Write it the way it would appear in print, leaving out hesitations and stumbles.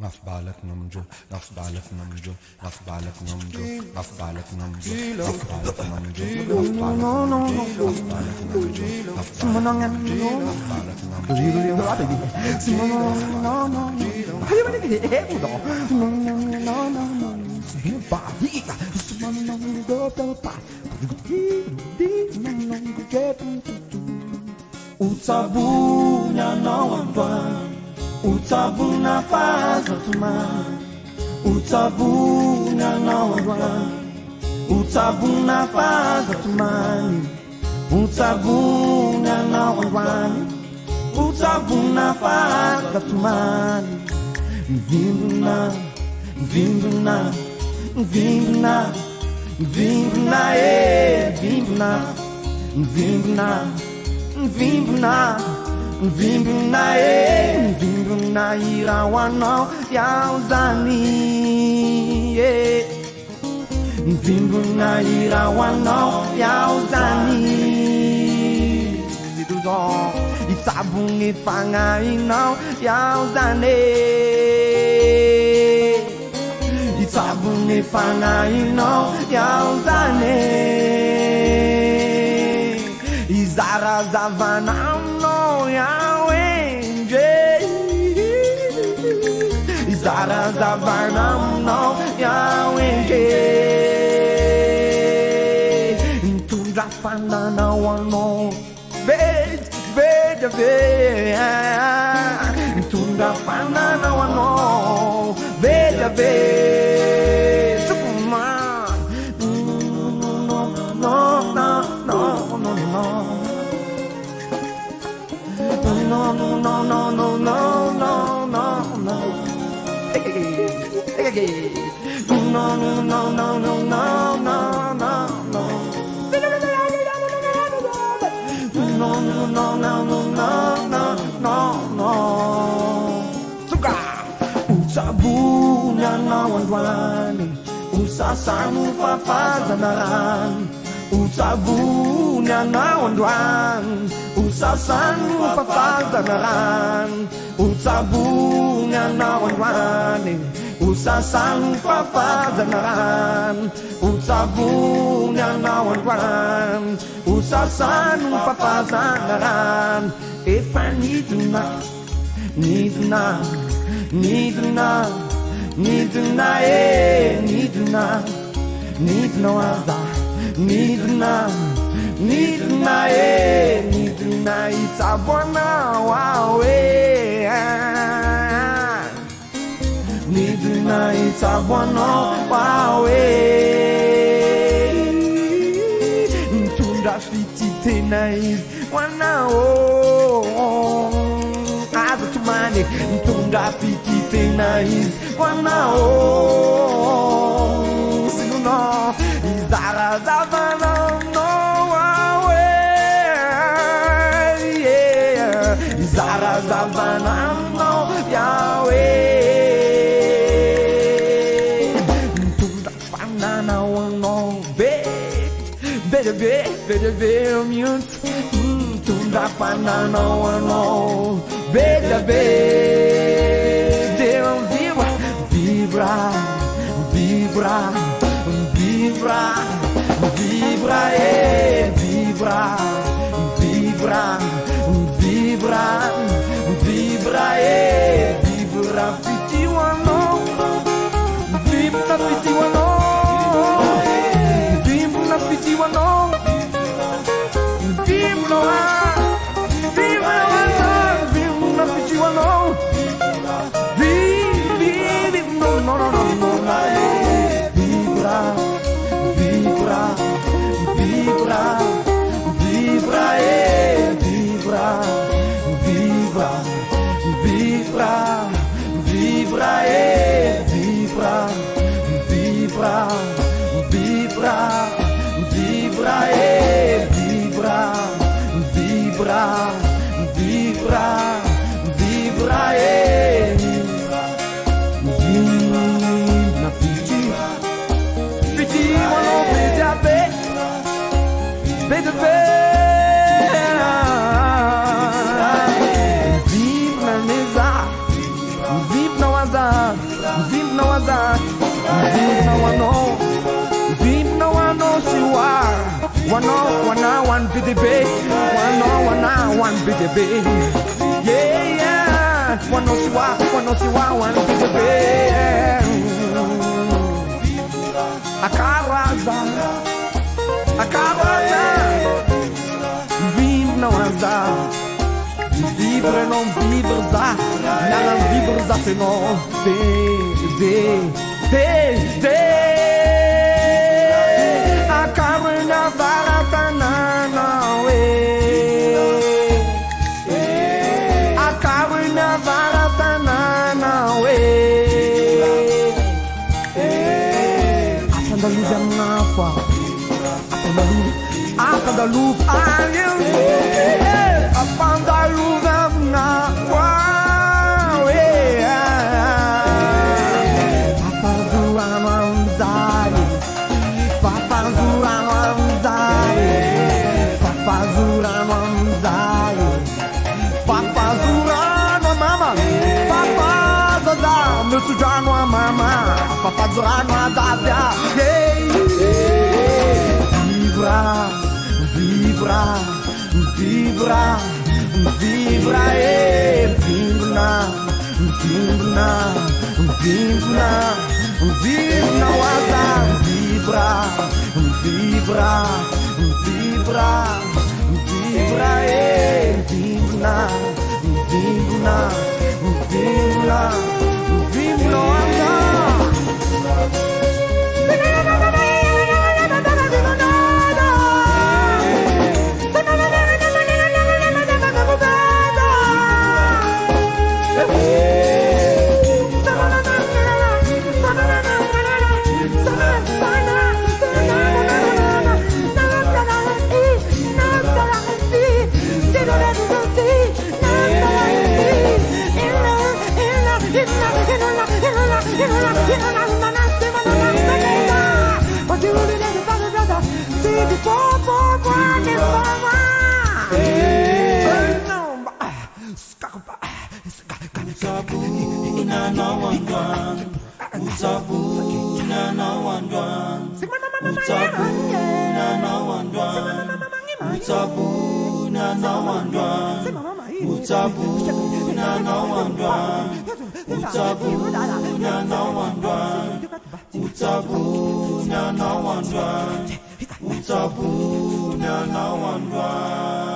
نفبالك نمجو نفبالك نمجو نفبالك نمجو نفبالك نمجو نفبالك نمجو نفبالك نمجو نفبالك Utabunya nawamba Utabuna faza tuma Utabunya nawamba Utabuna faza tumani Utabunya nawamba Utabuna faza tumani Mvimbuna Mvimbuna Mvimbuna Mvimbuna Mvimbuna Mvimbuna Mvimbuna Mvimbuna Mvimbuna irawanao yauzani Mvimbuna irawanao yauzani Ziduzo itabungi fangainao yauzani Itabungi fangainao yauzani Izara zavanao Izara zavanao yawenje Ntunda fanana wano Veja Ntunda fanana wano Veja Sukuma No Usabunya nawandwani Usasamu fafazanaran Usabunya nawandwani Usasanu fafazanaran Usabunya nawandwani Usasanu fafazanaran Usabunya nawandwani Usasanu fafazanaran If I need to not Need to not Need to not Need to not Need to not Need to know as I Need to not Need to not Need to not It's a one hour way Need to not It's a one hour way To the fiti tenais one hour As a money To the fiti tenais one hour Sino Izara zavana no away Izara zavana no Yahweh Tunda fanana wano Be mute Tunda fanana wano Be Vibra Vibra Vibra, vibra, vibra, vibra, vibra, vibra, vibra, fitiwano, vibra, fitiwano, vibra, fitiwano, vibra, vibra, vibra, fitiwano. waza, vim na waza, vim na wano, vim na wano siwa, wano wana wan BDB, wano wana wan BDB, yeah yeah, wano siwa wan BDB, akaraza, vim na waza. Vivre non vivre za, non vivre za se non de a carna varatana we a carna varatana we apandalu janafa apandalu ayu apandalu na wow Sujano mama, papa Zurano adabia, vibra, vibra, vibra, vibra, vibra, vibra, vibra, vibra, waza, vibra, vibra, vibra, vibra, vibra, vibra, vibra. No Utabuna na wandwa